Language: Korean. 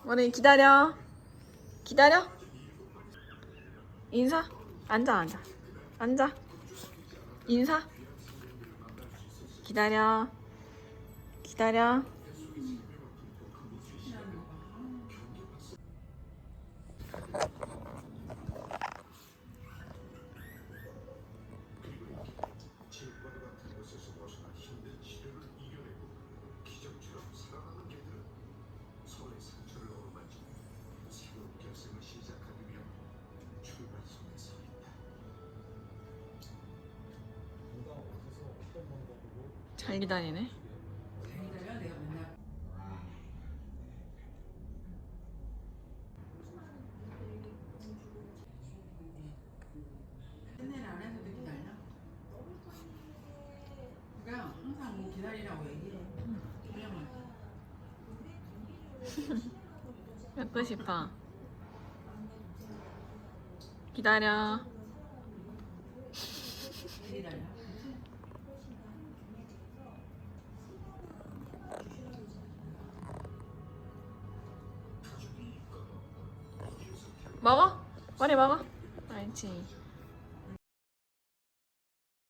원희 기다려. 기다려. 인사. 앉아 앉아. 앉아. 인사. 기다려. 기다려. 잘 기다리네. 옛날에 안 해서도 기다려? 그러니까 항상 뭐 기다리라고 얘기해. 그냥 먹고 싶어. 기다려. 기다려. 먹어? 원희 먹어? 알지.